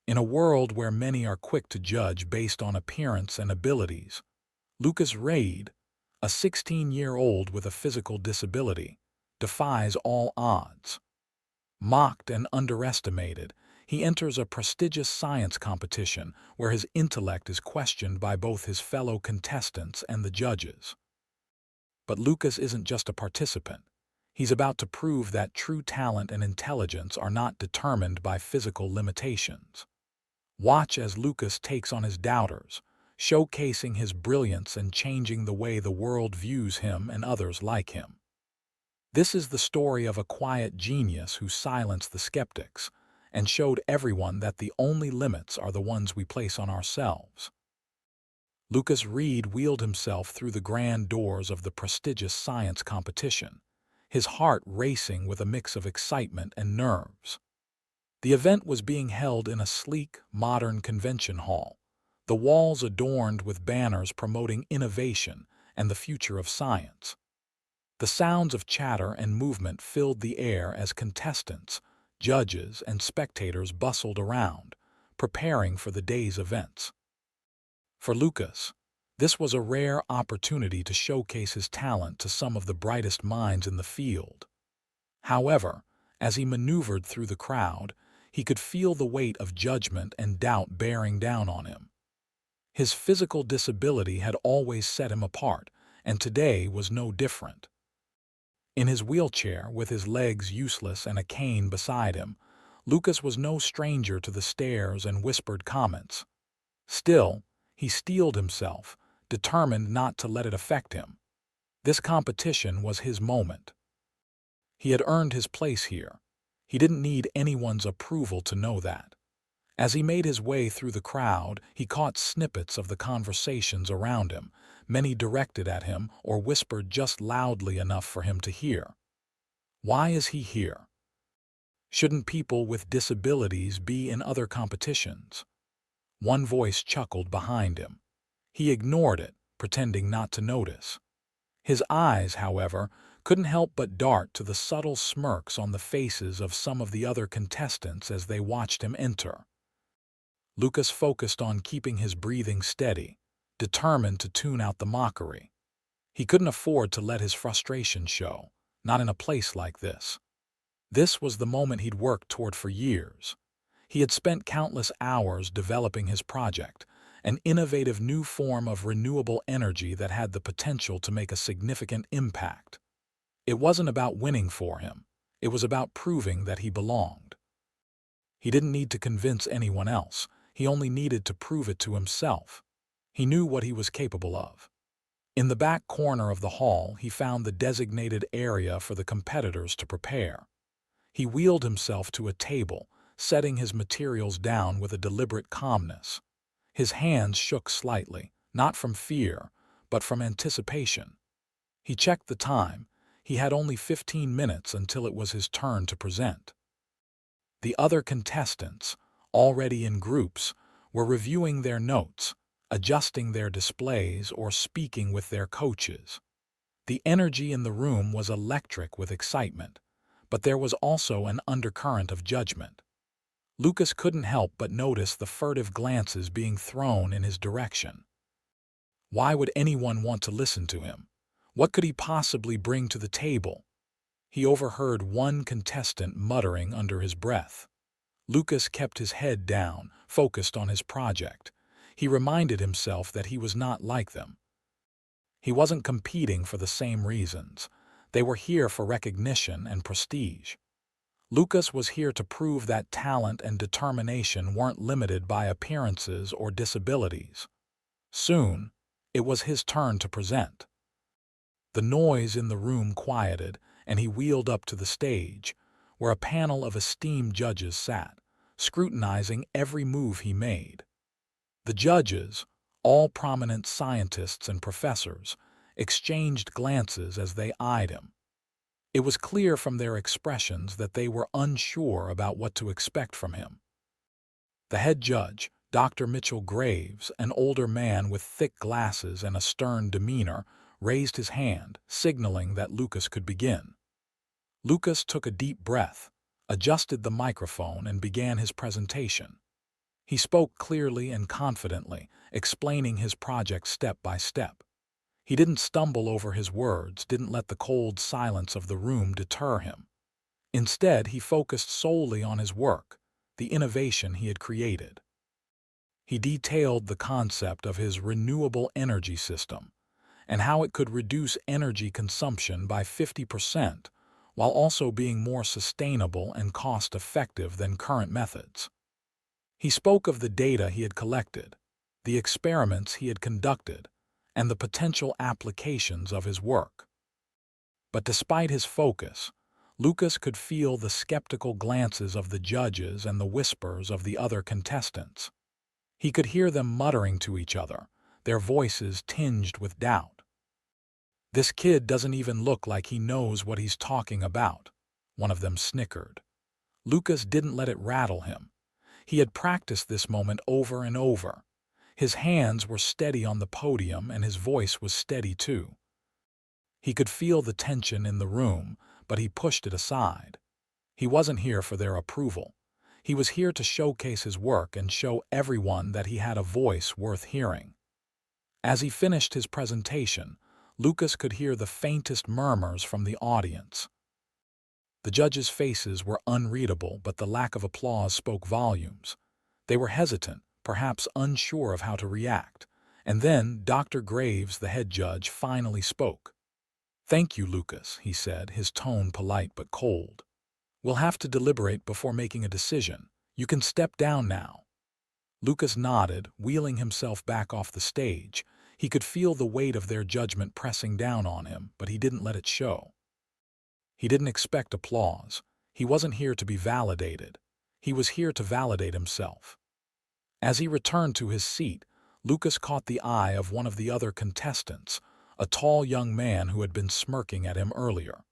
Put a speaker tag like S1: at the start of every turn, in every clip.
S1: In a world where many are quick to judge based on appearance and abilities, Lucas Reid, a 16-year-old with a physical disability, defies all odds. Mocked and underestimated, he enters a prestigious science competition where his intellect is questioned by both his fellow contestants and the judges. But Lucas isn't just a participant. He's about to prove that true talent and intelligence are not determined by physical limitations. Watch as Lucas takes on his doubters, showcasing his brilliance and changing the way the world views him and others like him. This is the story of a quiet genius who silenced the skeptics and showed everyone that the only limits are the ones we place on ourselves. Lucas Reid wheeled himself through the grand doors of the prestigious science competition, his heart racing with a mix of excitement and nerves. The event was being held in a sleek, modern convention hall, the walls adorned with banners promoting innovation and the future of science. The sounds of chatter and movement filled the air as contestants, judges, and spectators bustled around, preparing for the day's events. For Lucas, this was a rare opportunity to showcase his talent to some of the brightest minds in the field. However, as he maneuvered through the crowd, he could feel the weight of judgment and doubt bearing down on him. His physical disability had always set him apart, and today was no different. In his wheelchair, with his legs useless and a cane beside him, Lucas was no stranger to the stares and whispered comments. Still, he steeled himself, determined not to let it affect him. This competition was his moment. He had earned his place here. He didn't need anyone's approval to know that. As he made his way through the crowd, he caught snippets of the conversations around him, many directed at him or whispered just loudly enough for him to hear. Why is he here? Shouldn't people with disabilities be in other competitions? One voice chuckled behind him. He ignored it, pretending not to notice. His eyes, however, couldn't help but dart to the subtle smirks on the faces of some of the other contestants as they watched him enter. Lucas focused on keeping his breathing steady, determined to tune out the mockery. He couldn't afford to let his frustration show, not in a place like this. This was the moment he'd worked toward for years. He had spent countless hours developing his project, an innovative new form of renewable energy that had the potential to make a significant impact. It wasn't about winning for him. It was about proving that he belonged. He didn't need to convince anyone else. He only needed to prove it to himself. He knew what he was capable of. In the back corner of the hall, he found the designated area for the competitors to prepare. He wheeled himself to a table, setting his materials down with a deliberate calmness. His hands shook slightly, not from fear, but from anticipation. He checked the time. He had only 15 minutes until it was his turn to present. The other contestants, already in groups, were reviewing their notes, adjusting their displays, or speaking with their coaches. The energy in the room was electric with excitement, but there was also an undercurrent of judgment. Lucas couldn't help but notice the furtive glances being thrown in his direction. Why would anyone want to listen to him? What could he possibly bring to the table? He overheard one contestant muttering under his breath. Lucas kept his head down, focused on his project. He reminded himself that he was not like them. He wasn't competing for the same reasons. They were here for recognition and prestige. Lucas was here to prove that talent and determination weren't limited by appearances or disabilities. Soon, it was his turn to present. The noise in the room quieted, and he wheeled up to the stage, where a panel of esteemed judges sat, scrutinizing every move he made. The judges, all prominent scientists and professors, exchanged glances as they eyed him. It was clear from their expressions that they were unsure about what to expect from him. The head judge, Dr. Mitchell Graves, an older man with thick glasses and a stern demeanor, raised his hand, signaling that Lucas could begin. Lucas took a deep breath, adjusted the microphone, and began his presentation. He spoke clearly and confidently, explaining his project step by step. He didn't stumble over his words, didn't let the cold silence of the room deter him. Instead, he focused solely on his work, the innovation he had created. He detailed the concept of his renewable energy system and how it could reduce energy consumption by 50% while also being more sustainable and cost-effective than current methods. He spoke of the data he had collected, the experiments he had conducted, and the potential applications of his work. But despite his focus, Lucas could feel the skeptical glances of the judges and the whispers of the other contestants. He could hear them muttering to each other, their voices tinged with doubt. "This kid doesn't even look like he knows what he's talking about," one of them snickered. Lucas didn't let it rattle him. He had practiced this moment over and over. His hands were steady on the podium and his voice was steady too. He could feel the tension in the room, but he pushed it aside. He wasn't here for their approval. He was here to showcase his work and show everyone that he had a voice worth hearing. As he finished his presentation, Lucas could hear the faintest murmurs from the audience. The judges' faces were unreadable, but the lack of applause spoke volumes. They were hesitant, perhaps unsure of how to react. And then Dr. Graves, the head judge, finally spoke. "Thank you, Lucas," he said, his tone polite but cold. "We'll have to deliberate before making a decision. You can step down now." Lucas nodded, wheeling himself back off the stage. He could feel the weight of their judgment pressing down on him, but he didn't let it show. He didn't expect applause. He wasn't here to be validated. He was here to validate himself. As he returned to his seat, Lucas caught the eye of one of the other contestants, a tall young man who had been smirking at him earlier.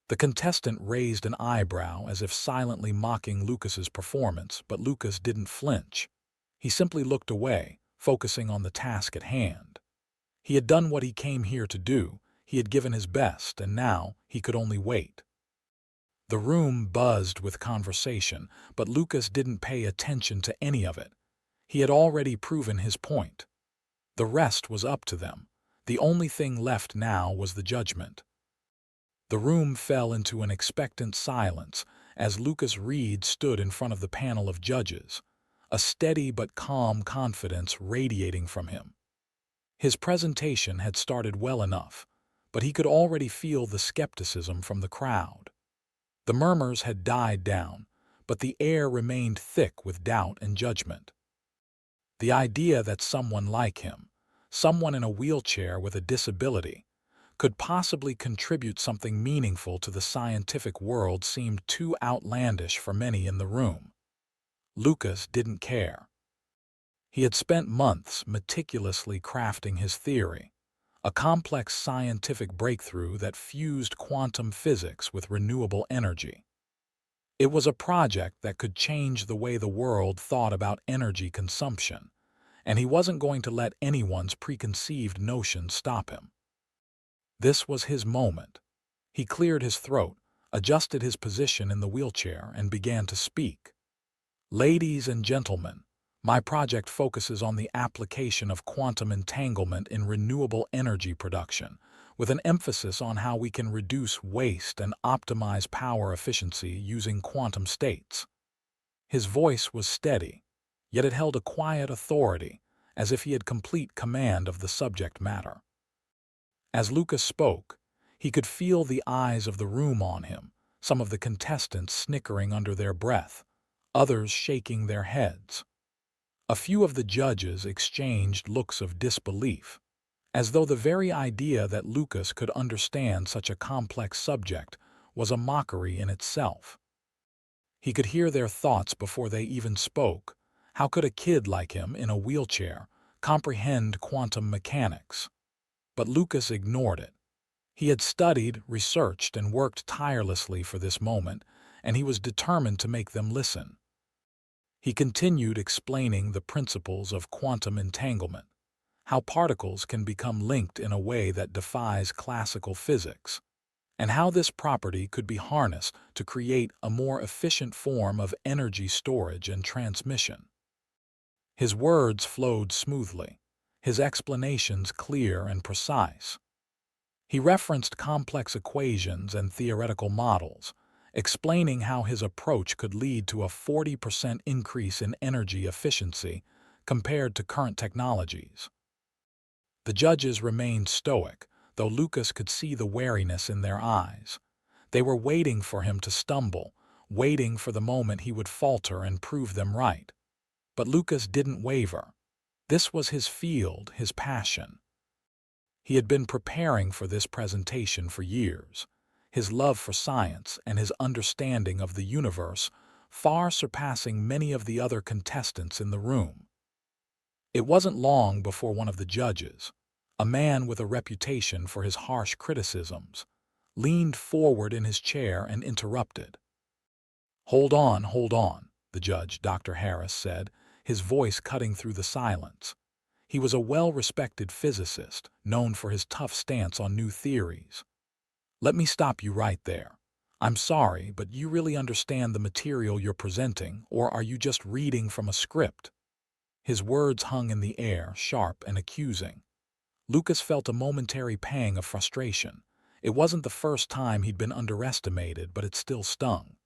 S1: The contestant raised an eyebrow as if silently mocking Lucas's performance, but Lucas didn't flinch. He simply looked away, focusing on the task at hand. He had done what he came here to do. He had given his best, and now he could only wait. The room buzzed with conversation, but Lucas didn't pay attention to any of it. He had already proven his point. The rest was up to them. The only thing left now was the judgment. The room fell into an expectant silence as Lucas Reed stood in front of the panel of judges, a steady but calm confidence radiating from him. His presentation had started well enough, but he could already feel the skepticism from the crowd. The murmurs had died down, but the air remained thick with doubt and judgment. The idea that someone like him, someone in a wheelchair with a disability, could possibly contribute something meaningful to the scientific world seemed too outlandish for many in the room. Lucas didn't care. He had spent months meticulously crafting his theory, a complex scientific breakthrough that fused quantum physics with renewable energy. It was a project that could change the way the world thought about energy consumption, and he wasn't going to let anyone's preconceived notions stop him. This was his moment. He cleared his throat, adjusted his position in the wheelchair, and began to speak. "Ladies and gentlemen, my project focuses on the application of quantum entanglement in renewable energy production, with an emphasis on how we can reduce waste and optimize power efficiency using quantum states." His voice was steady, yet it held a quiet authority, as if he had complete command of the subject matter. As Lucas spoke, he could feel the eyes of the room on him, some of the contestants snickering under their breath, others shaking their heads. A few of the judges exchanged looks of disbelief, as though the very idea that Lucas could understand such a complex subject was a mockery in itself. He could hear their thoughts before they even spoke. How could a kid like him in a wheelchair comprehend quantum mechanics? But Lucas ignored it. He had studied, researched, and worked tirelessly for this moment, and he was determined to make them listen. He continued explaining the principles of quantum entanglement, how particles can become linked in a way that defies classical physics, and how this property could be harnessed to create a more efficient form of energy storage and transmission. His words flowed smoothly, his explanations clear and precise. He referenced complex equations and theoretical models, explaining how his approach could lead to a 40% increase in energy efficiency compared to current technologies. The judges remained stoic, though Lucas could see the wariness in their eyes. They were waiting for him to stumble, waiting for the moment he would falter and prove them right. But Lucas didn't waver. This was his field, his passion. He had been preparing for this presentation for years. His love for science and his understanding of the universe far surpassing many of the other contestants in the room. It wasn't long before one of the judges, a man with a reputation for his harsh criticisms, leaned forward in his chair and interrupted. Hold on, the judge, Dr. Harris, said, his voice cutting through the silence. He was a well-respected physicist, known for his tough stance on new theories. Let me stop you right there. I'm sorry, but you really understand the material you're presenting, or are you just reading from a script? His words hung in the air, sharp and accusing. Lucas felt a momentary pang of frustration. It wasn't the first time he'd been underestimated, but it still stung.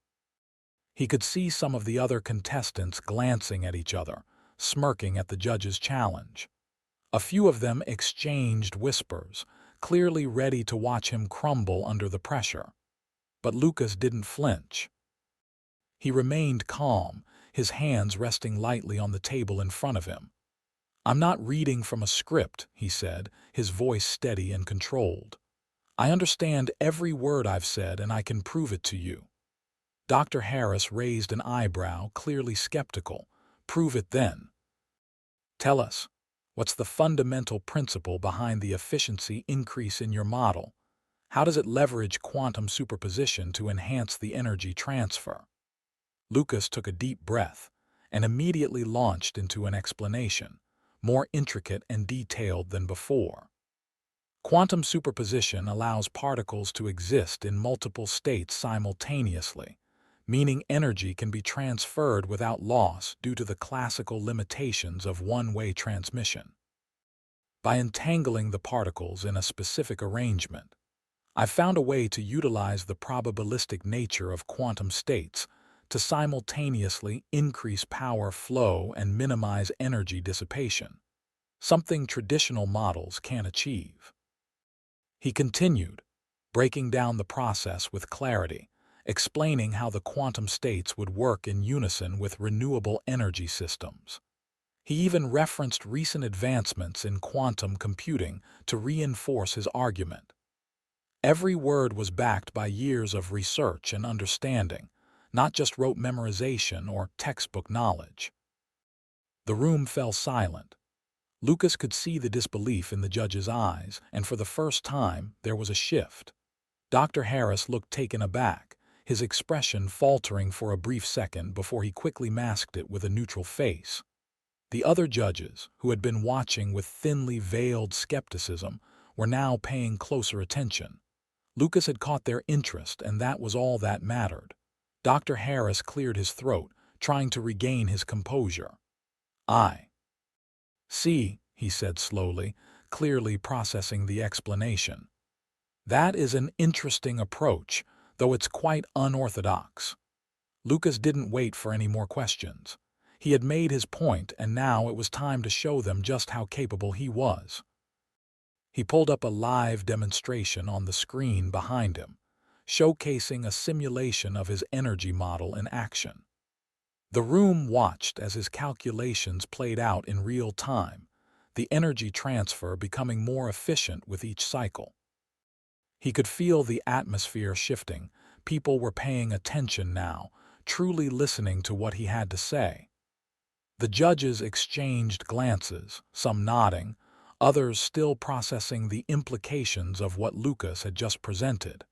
S1: He could see some of the other contestants glancing at each other, smirking at the judge's challenge. A few of them exchanged whispers, clearly ready to watch him crumble under the pressure. But Lucas didn't flinch. He remained calm, his hands resting lightly on the table in front of him. I'm not reading from a script, he said, his voice steady and controlled. I understand every word I've said and I can prove it to you. Dr. Harris raised an eyebrow, clearly skeptical. Prove it then. Tell us, what's the fundamental principle behind the efficiency increase in your model? How does it leverage quantum superposition to enhance the energy transfer? Lucas took a deep breath and immediately launched into an explanation, more intricate and detailed than before. Quantum superposition allows particles to exist in multiple states simultaneously, meaning energy can be transferred without loss due to the classical limitations of one-way transmission. By entangling the particles in a specific arrangement, I've found a way to utilize the probabilistic nature of quantum states to simultaneously increase power flow and minimize energy dissipation, something traditional models can't achieve. He continued, breaking down the process with clarity, explaining how the quantum states would work in unison with renewable energy systems. He even referenced recent advancements in quantum computing to reinforce his argument. Every word was backed by years of research and understanding, not just rote memorization or textbook knowledge. The room fell silent. Lucas could see the disbelief in the judge's eyes, and for the first time, there was a shift. Dr. Harris looked taken aback, his expression faltering for a brief second before he quickly masked it with a neutral face. The other judges, who had been watching with thinly veiled skepticism, were now paying closer attention. Lucas had caught their interest, and that was all that mattered. Dr. Harris cleared his throat, trying to regain his composure. I see, he said slowly, clearly processing the explanation. That is an interesting approach, though it's quite unorthodox. Lucas didn't wait for any more questions. He had made his point, and now it was time to show them just how capable he was. He pulled up a live demonstration on the screen behind him, showcasing a simulation of his energy model in action. The room watched as his calculations played out in real time, the energy transfer becoming more efficient with each cycle. He could feel the atmosphere shifting. People were paying attention now, truly listening to what he had to say. The judges exchanged glances, some nodding, others still processing the implications of what Lucas had just presented.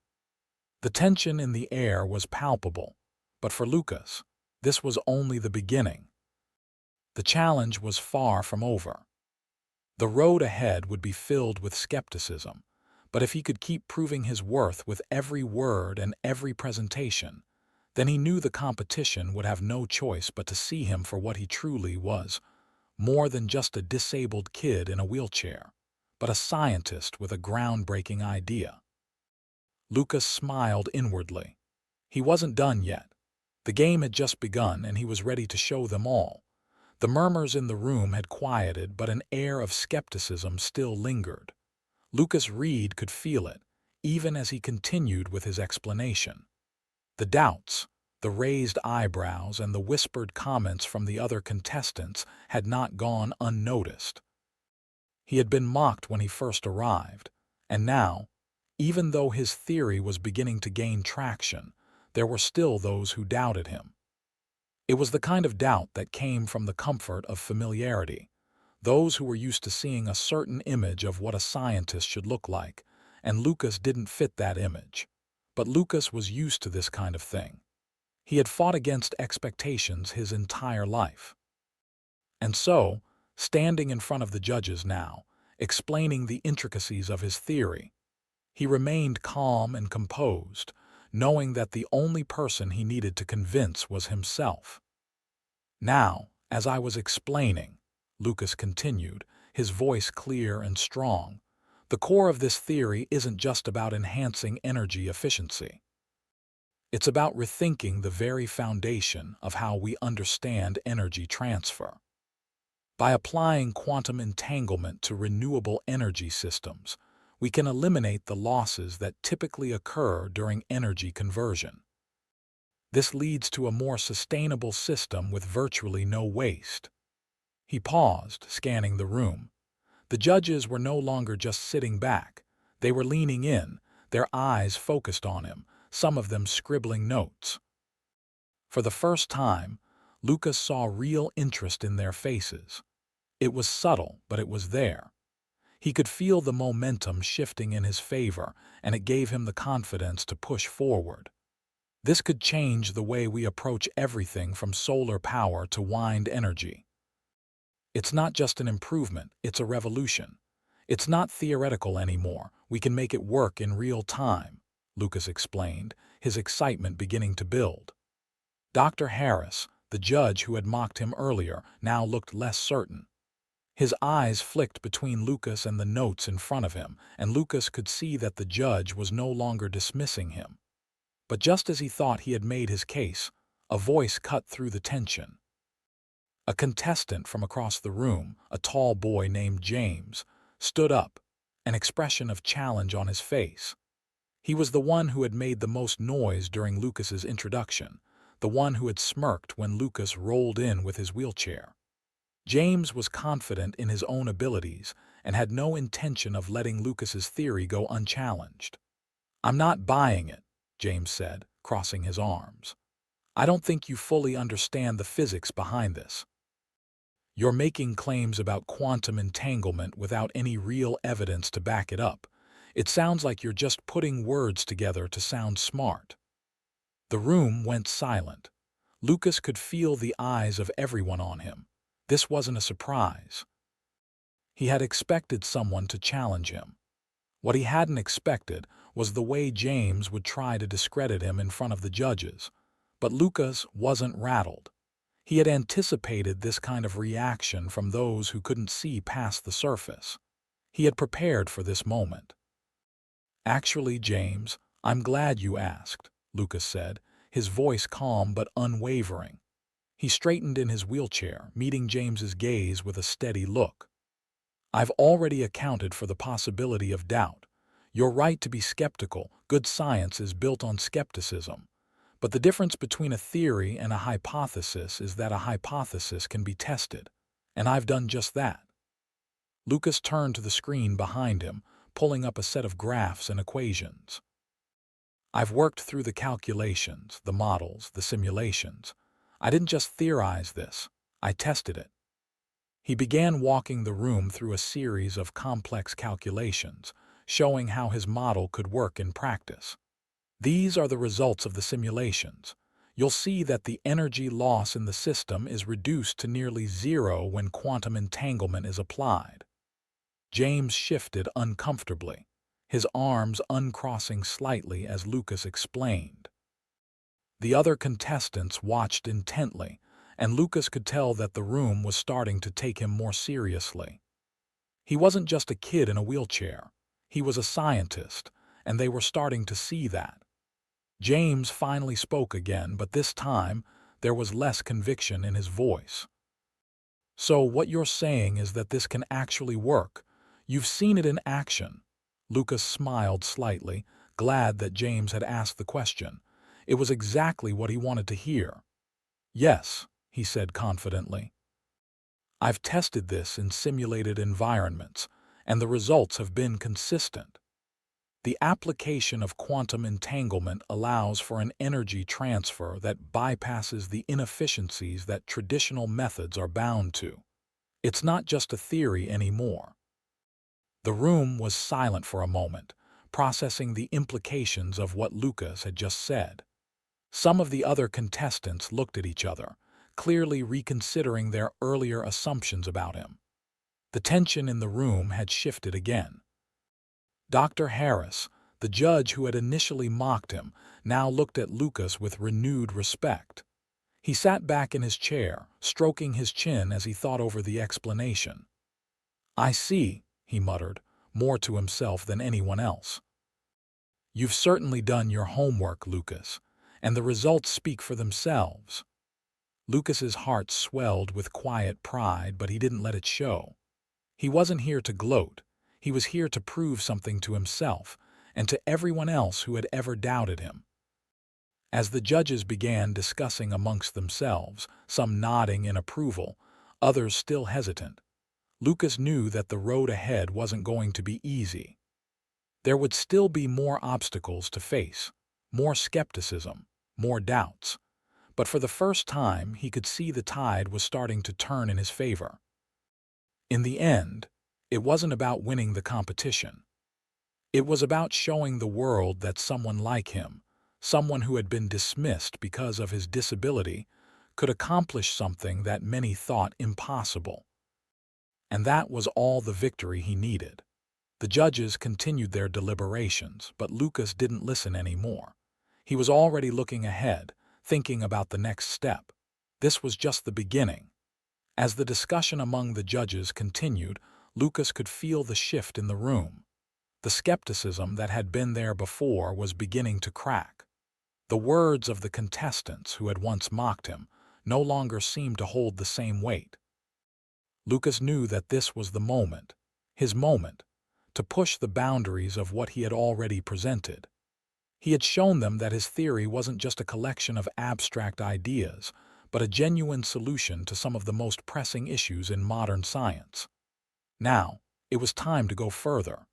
S1: The tension in the air was palpable, but for Lucas, this was only the beginning. The challenge was far from over. The road ahead would be filled with skepticism, but if he could keep proving his worth with every word and every presentation, then he knew the competition would have no choice but to see him for what he truly was, more than just a disabled kid in a wheelchair, but a scientist with a groundbreaking idea. Lucas smiled inwardly. He wasn't done yet. The game had just begun, and he was ready to show them all. The murmurs in the room had quieted, but an air of skepticism still lingered. Lucas Reed could feel it, even as he continued with his explanation. The doubts, the raised eyebrows, and the whispered comments from the other contestants had not gone unnoticed. He had been mocked when he first arrived, and now, even though his theory was beginning to gain traction, there were still those who doubted him. It was the kind of doubt that came from the comfort of familiarity, those who were used to seeing a certain image of what a scientist should look like, and Lucas didn't fit that image. But Lucas was used to this kind of thing. He had fought against expectations his entire life. And so, standing in front of the judges now, explaining the intricacies of his theory, he remained calm and composed, knowing that the only person he needed to convince was himself. "Now, as I was explaining," Lucas continued, his voice clear and strong, "the core of this theory isn't just about enhancing energy efficiency. It's about rethinking the very foundation of how we understand energy transfer. By applying quantum entanglement to renewable energy systems, we can eliminate the losses that typically occur during energy conversion. This leads to a more sustainable system with virtually no waste." He paused, scanning the room. The judges were no longer just sitting back. They were leaning in, their eyes focused on him, some of them scribbling notes. For the first time, Lucas saw real interest in their faces. It was subtle, but it was there. He could feel the momentum shifting in his favor, and it gave him the confidence to push forward. This could change the way we approach everything from solar power to wind energy. It's not just an improvement, it's a revolution. It's not theoretical anymore, we can make it work in real time, Lucas explained, his excitement beginning to build. Dr. Harris, the judge who had mocked him earlier, now looked less certain. His eyes flicked between Lucas and the notes in front of him, and Lucas could see that the judge was no longer dismissing him. But just as he thought he had made his case, a voice cut through the tension. A contestant from across the room, a tall boy named James, stood up, an expression of challenge on his face. He was the one who had made the most noise during Lucas's introduction, the one who had smirked when Lucas rolled in with his wheelchair. James was confident in his own abilities and had no intention of letting Lucas's theory go unchallenged. "I'm not buying it," James said, crossing his arms. "I don't think you fully understand the physics behind this. You're making claims about quantum entanglement without any real evidence to back it up. It sounds like you're just putting words together to sound smart." The room went silent. Lucas could feel the eyes of everyone on him. This wasn't a surprise. He had expected someone to challenge him. What he hadn't expected was the way James would try to discredit him in front of the judges. But Lucas wasn't rattled. He had anticipated this kind of reaction from those who couldn't see past the surface. He had prepared for this moment. "Actually, James, I'm glad you asked," Lucas said, his voice calm but unwavering. He straightened in his wheelchair, meeting James's gaze with a steady look. "I've already accounted for the possibility of doubt. You're right to be skeptical. Good science is built on skepticism. But the difference between a theory and a hypothesis is that a hypothesis can be tested. And I've done just that." Lucas turned to the screen behind him, pulling up a set of graphs and equations. "I've worked through the calculations, the models, the simulations. I didn't just theorize this, I tested it." He began walking the room through a series of complex calculations, showing how his model could work in practice. "These are the results of the simulations. You'll see that the energy loss in the system is reduced to nearly zero when quantum entanglement is applied." James shifted uncomfortably, his arms uncrossing slightly as Lucas explained. The other contestants watched intently, and Lucas could tell that the room was starting to take him more seriously. He wasn't just a kid in a wheelchair. He was a scientist, and they were starting to see that. James finally spoke again, but this time there was less conviction in his voice. "So what you're saying is that this can actually work? You've seen it in action." Lucas smiled slightly, glad that James had asked the question. It was exactly what he wanted to hear. "Yes," he said confidently. "I've tested this in simulated environments, and the results have been consistent. The application of quantum entanglement allows for an energy transfer that bypasses the inefficiencies that traditional methods are bound to. It's not just a theory anymore." The room was silent for a moment, processing the implications of what Lucas had just said. Some of the other contestants looked at each other, clearly reconsidering their earlier assumptions about him. The tension in the room had shifted again. Dr. Harris, the judge who had initially mocked him, now looked at Lucas with renewed respect. He sat back in his chair, stroking his chin as he thought over the explanation. "I see," he muttered, more to himself than anyone else. "You've certainly done your homework, Lucas, and the results speak for themselves." Lucas's heart swelled with quiet pride, but he didn't let it show. He wasn't here to gloat. He was here to prove something to himself and to everyone else who had ever doubted him. As the judges began discussing amongst themselves, some nodding in approval, others still hesitant, Lucas knew that the road ahead wasn't going to be easy. There would still be more obstacles to face, more skepticism, more doubts. But for the first time, he could see the tide was starting to turn in his favor. In the end, it wasn't about winning the competition. It was about showing the world that someone like him, someone who had been dismissed because of his disability, could accomplish something that many thought impossible. And that was all the victory he needed. The judges continued their deliberations, but Lucas didn't listen anymore. He was already looking ahead, thinking about the next step. This was just the beginning. As the discussion among the judges continued, Lucas could feel the shift in the room. The skepticism that had been there before was beginning to crack. The words of the contestants who had once mocked him no longer seemed to hold the same weight. Lucas knew that this was the moment, his moment, to push the boundaries of what he had already presented. He had shown them that his theory wasn't just a collection of abstract ideas, but a genuine solution to some of the most pressing issues in modern science. Now, it was time to go further.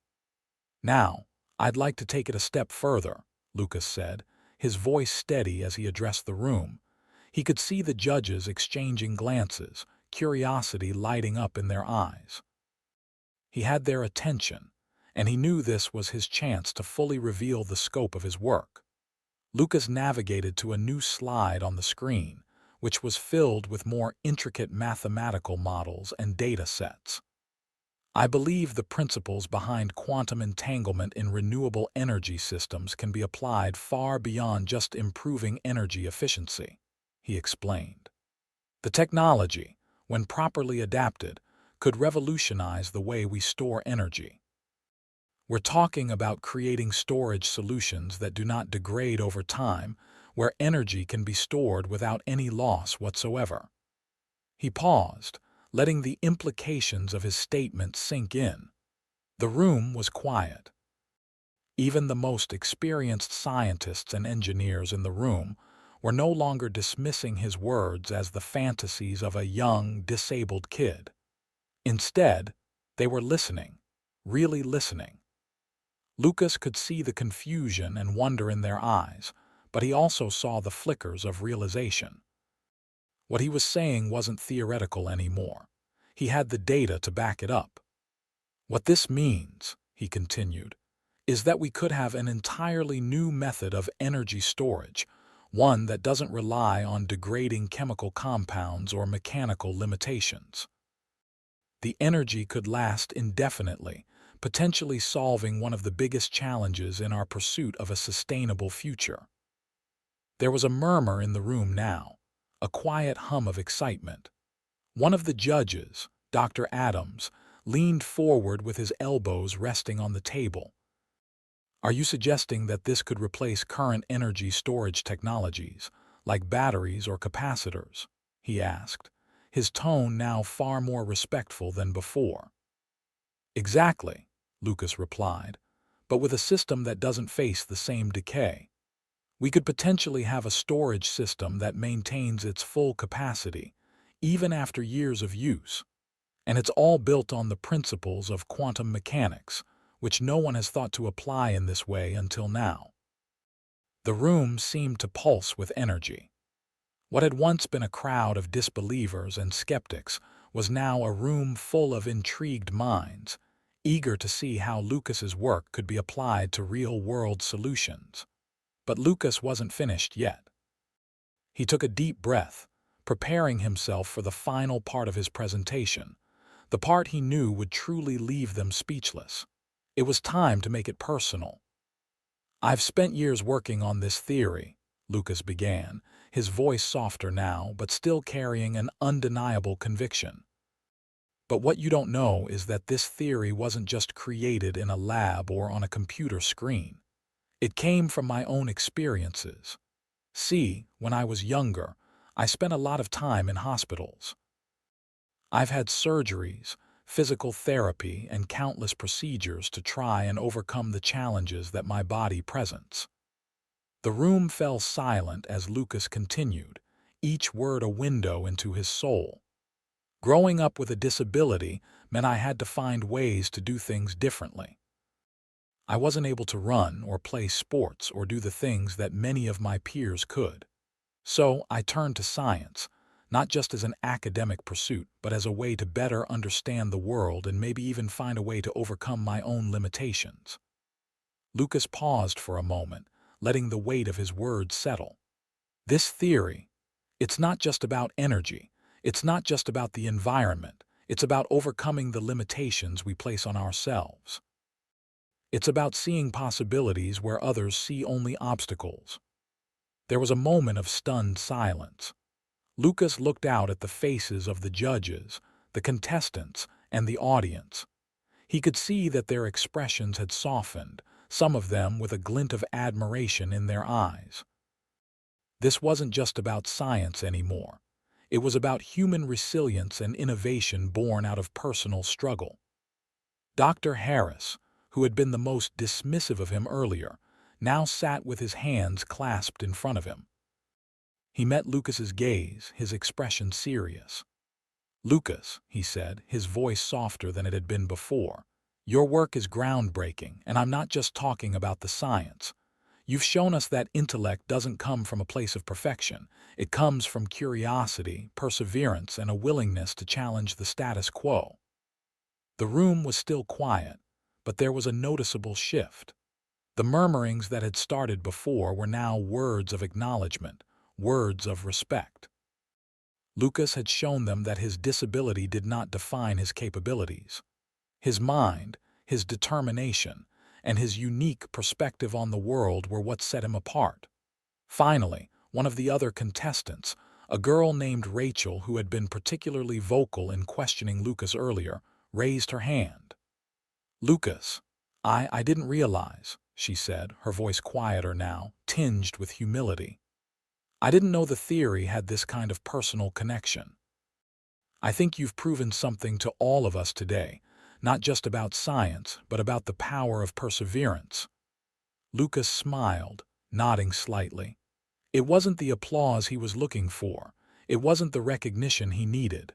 S1: "Now, I'd like to take it a step further," Lucas said, his voice steady as he addressed the room. He could see the judges exchanging glances, curiosity lighting up in their eyes. He had their attention, and he knew this was his chance to fully reveal the scope of his work. Lucas navigated to a new slide on the screen, which was filled with more intricate mathematical models and data sets. "I believe the principles behind quantum entanglement in renewable energy systems can be applied far beyond just improving energy efficiency," he explained. "The technology, when properly adapted, could revolutionize the way we store energy. We're talking about creating storage solutions that do not degrade over time, where energy can be stored without any loss whatsoever." He paused, letting the implications of his statement sink in. The room was quiet. Even the most experienced scientists and engineers in the room were no longer dismissing his words as the fantasies of a young, disabled kid. Instead, they were listening, really listening. Lucas could see the confusion and wonder in their eyes, but he also saw the flickers of realization. What he was saying wasn't theoretical anymore. He had the data to back it up. "What this means," he continued, "is that we could have an entirely new method of energy storage, one that doesn't rely on degrading chemical compounds or mechanical limitations. The energy could last indefinitely, potentially solving one of the biggest challenges in our pursuit of a sustainable future." There was a murmur in the room now, a quiet hum of excitement. One of the judges, Dr. Adams, leaned forward with his elbows resting on the table. "Are you suggesting that this could replace current energy storage technologies, like batteries or capacitors?" he asked, his tone now far more respectful than before. "Exactly," Lucas replied, "but with a system that doesn't face the same decay. We could potentially have a storage system that maintains its full capacity, even after years of use. And it's all built on the principles of quantum mechanics, which no one has thought to apply in this way until now." The room seemed to pulse with energy. What had once been a crowd of disbelievers and skeptics was now a room full of intrigued minds, eager to see how Lucas's work could be applied to real-world solutions. But Lucas wasn't finished yet. He took a deep breath, preparing himself for the final part of his presentation, the part he knew would truly leave them speechless. It was time to make it personal. "I've spent years working on this theory," Lucas began, his voice softer now, but still carrying an undeniable conviction. "But what you don't know is that this theory wasn't just created in a lab or on a computer screen. It came from my own experiences. See, when I was younger, I spent a lot of time in hospitals. I've had surgeries, physical therapy, and countless procedures to try and overcome the challenges that my body presents." The room fell silent as Lucas continued, each word a window into his soul. "Growing up with a disability meant I had to find ways to do things differently. I wasn't able to run or play sports or do the things that many of my peers could. So I turned to science, not just as an academic pursuit, but as a way to better understand the world and maybe even find a way to overcome my own limitations." Lucas paused for a moment, letting the weight of his words settle. "This theory, it's not just about energy, it's not just about the environment, it's about overcoming the limitations we place on ourselves. It's about seeing possibilities where others see only obstacles." There was a moment of stunned silence. Lucas looked out at the faces of the judges, the contestants, and the audience. He could see that their expressions had softened, some of them with a glint of admiration in their eyes. This wasn't just about science anymore. It was about human resilience and innovation born out of personal struggle. Dr. Harris, who had been the most dismissive of him earlier, now sat with his hands clasped in front of him. He met Lucas's gaze, his expression serious. "Lucas," he said, his voice softer than it had been before, "your work is groundbreaking, and I'm not just talking about the science. You've shown us that intellect doesn't come from a place of perfection. It comes from curiosity, perseverance, and a willingness to challenge the status quo." The room was still quiet, but there was a noticeable shift. The murmurings that had started before were now words of acknowledgement, words of respect. Lucas had shown them that his disability did not define his capabilities. His mind, his determination, and his unique perspective on the world were what set him apart. Finally, one of the other contestants, a girl named Rachel who had been particularly vocal in questioning Lucas earlier, raised her hand. "Lucas, I didn't realize," she said, her voice quieter now, tinged with humility. "I didn't know the theory had this kind of personal connection. I think you've proven something to all of us today, not just about science, but about the power of perseverance." Lucas smiled, nodding slightly. It wasn't the applause he was looking for. It wasn't the recognition he needed.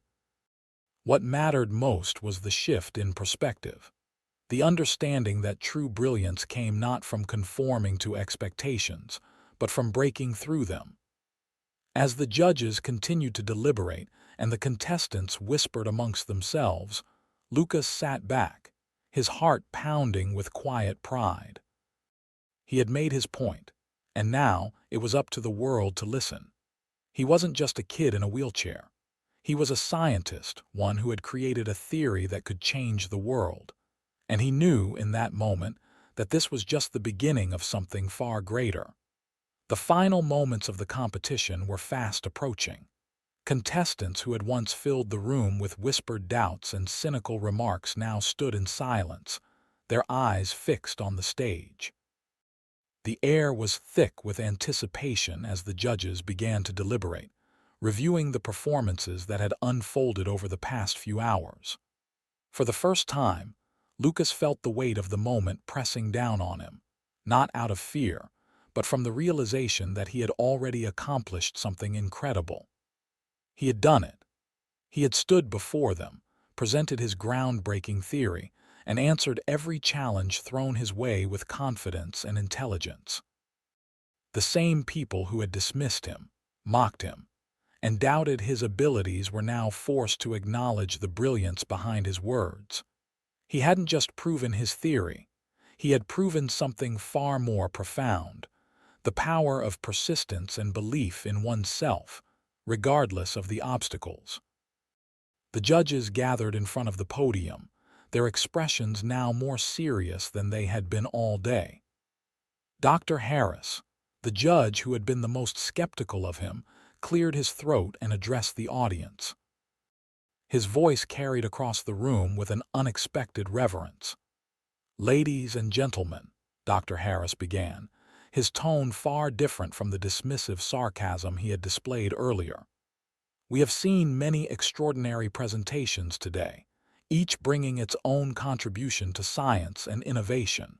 S1: What mattered most was the shift in perspective. The understanding that true brilliance came not from conforming to expectations, but from breaking through them. As the judges continued to deliberate and the contestants whispered amongst themselves, Lucas sat back, his heart pounding with quiet pride. He had made his point, and now it was up to the world to listen. He wasn't just a kid in a wheelchair. He was a scientist, one who had created a theory that could change the world. And he knew in that moment that this was just the beginning of something far greater. The final moments of the competition were fast approaching. Contestants who had once filled the room with whispered doubts and cynical remarks now stood in silence, their eyes fixed on the stage. The air was thick with anticipation as the judges began to deliberate, reviewing the performances that had unfolded over the past few hours. For the first time, Lucas felt the weight of the moment pressing down on him, not out of fear, but from the realization that he had already accomplished something incredible. He had done it. He had stood before them, presented his groundbreaking theory, and answered every challenge thrown his way with confidence and intelligence. The same people who had dismissed him, mocked him, and doubted his abilities were now forced to acknowledge the brilliance behind his words. He hadn't just proven his theory, he had proven something far more profound: the power of persistence and belief in oneself, regardless of the obstacles. The judges gathered in front of the podium, their expressions now more serious than they had been all day. Dr. Harris, the judge who had been the most skeptical of him, cleared his throat and addressed the audience. His voice carried across the room with an unexpected reverence. "Ladies and gentlemen," Dr. Harris began, his tone far different from the dismissive sarcasm he had displayed earlier. "We have seen many extraordinary presentations today, each bringing its own contribution to science and innovation.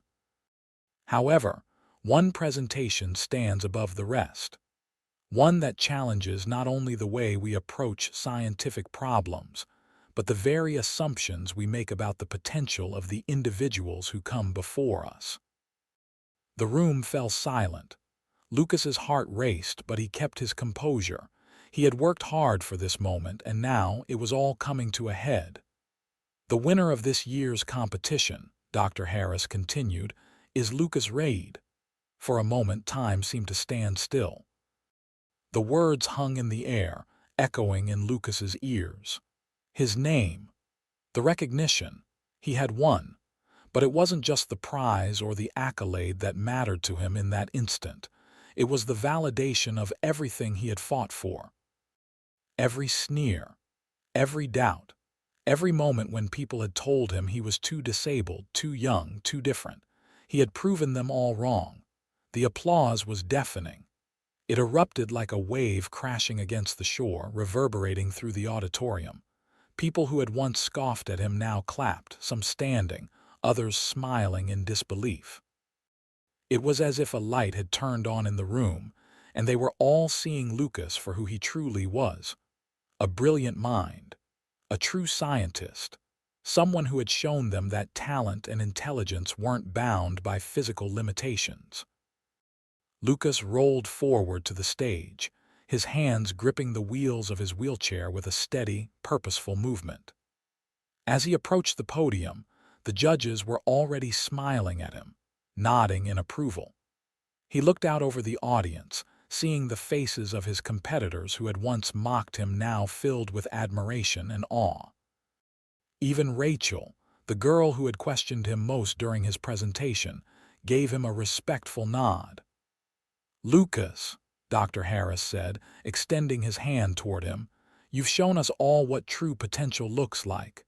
S1: However, one presentation stands above the rest. One that challenges not only the way we approach scientific problems, but the very assumptions we make about the potential of the individuals who come before us." The room fell silent. Lucas's heart raced, but he kept his composure. He had worked hard for this moment, and now it was all coming to a head. "The winner of this year's competition," Dr. Harris continued, "is Lucas Reid." For a moment time seemed to stand still. The words hung in the air, echoing in Lucas's ears. His name, the recognition, he had won. But it wasn't just the prize or the accolade that mattered to him in that instant. It was the validation of everything he had fought for. Every sneer, every doubt, every moment when people had told him he was too disabled, too young, too different. He had proven them all wrong. The applause was deafening. It erupted like a wave crashing against the shore, reverberating through the auditorium. People who had once scoffed at him now clapped, some standing, others smiling in disbelief. It was as if a light had turned on in the room, and they were all seeing Lucas for who he truly was: a brilliant mind, a true scientist, someone who had shown them that talent and intelligence weren't bound by physical limitations. Lucas rolled forward to the stage, his hands gripping the wheels of his wheelchair with a steady, purposeful movement. As he approached the podium, the judges were already smiling at him, nodding in approval. He looked out over the audience, seeing the faces of his competitors who had once mocked him now filled with admiration and awe. Even Rachel, the girl who had questioned him most during his presentation, gave him a respectful nod. "Lucas," Dr. Harris said, extending his hand toward him, "you've shown us all what true potential looks like.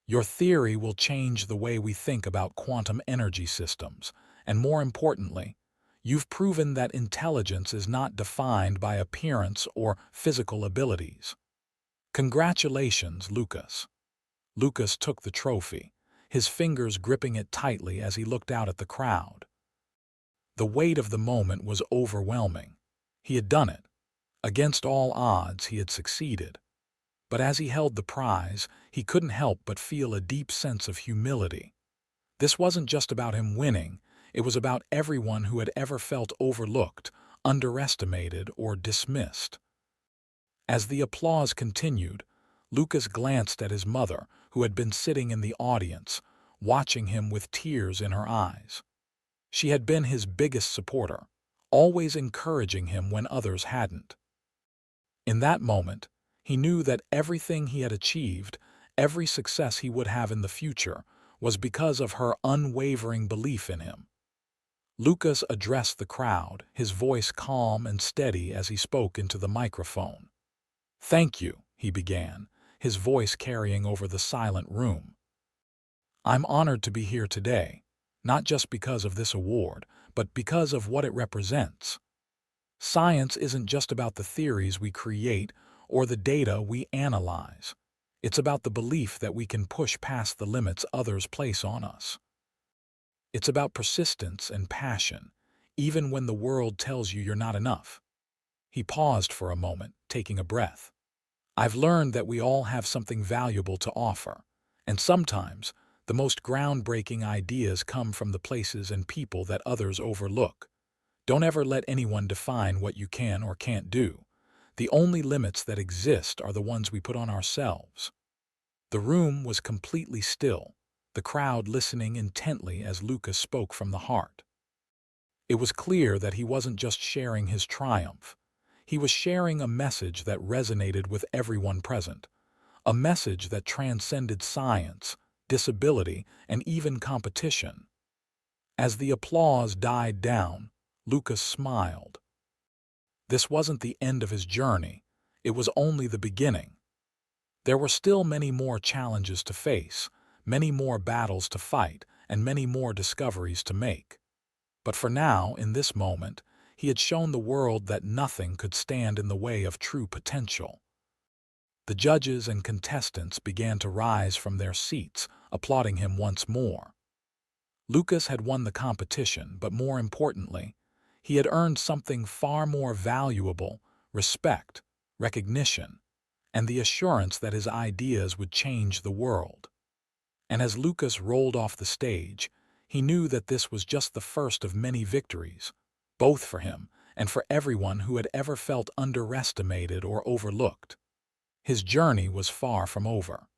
S1: Your theory will change the way we think about quantum energy systems, and more importantly, you've proven that intelligence is not defined by appearance or physical abilities. Congratulations, Lucas." Lucas took the trophy, his fingers gripping it tightly as he looked out at the crowd. The weight of the moment was overwhelming. He had done it. Against all odds, he had succeeded. But as he held the prize, he couldn't help but feel a deep sense of humility. This wasn't just about him winning, it was about everyone who had ever felt overlooked, underestimated, or dismissed. As the applause continued, Lucas glanced at his mother, who had been sitting in the audience, watching him with tears in her eyes. She had been his biggest supporter, always encouraging him when others hadn't. In that moment, he knew that everything he had achieved, every success he would have in the future, was because of her unwavering belief in him. Lucas addressed the crowd, his voice calm and steady as he spoke into the microphone. "Thank you," he began, his voice carrying over the silent room. "I'm honored to be here today, not just because of this award, but because of what it represents. Science isn't just about the theories we create or the data we analyze. It's about the belief that we can push past the limits others place on us. It's about persistence and passion, even when the world tells you you're not enough." He paused for a moment, taking a breath. "I've learned that we all have something valuable to offer, and sometimes the most groundbreaking ideas come from the places and people that others overlook. Don't ever let anyone define what you can or can't do. The only limits that exist are the ones we put on ourselves." The room was completely still, the crowd listening intently as Lucas spoke from the heart. It was clear that he wasn't just sharing his triumph. He was sharing a message that resonated with everyone present, a message that transcended science, disability, and even competition. As the applause died down, Lucas smiled. This wasn't the end of his journey. It was only the beginning. There were still many more challenges to face, many more battles to fight, and many more discoveries to make. But for now, in this moment, he had shown the world that nothing could stand in the way of true potential. The judges and contestants began to rise from their seats, applauding him once more. Lucas had won the competition, but more importantly, he had earned something far more valuable: respect, recognition, and the assurance that his ideas would change the world. And as Lucas rolled off the stage, he knew that this was just the first of many victories, both for him and for everyone who had ever felt underestimated or overlooked. His journey was far from over.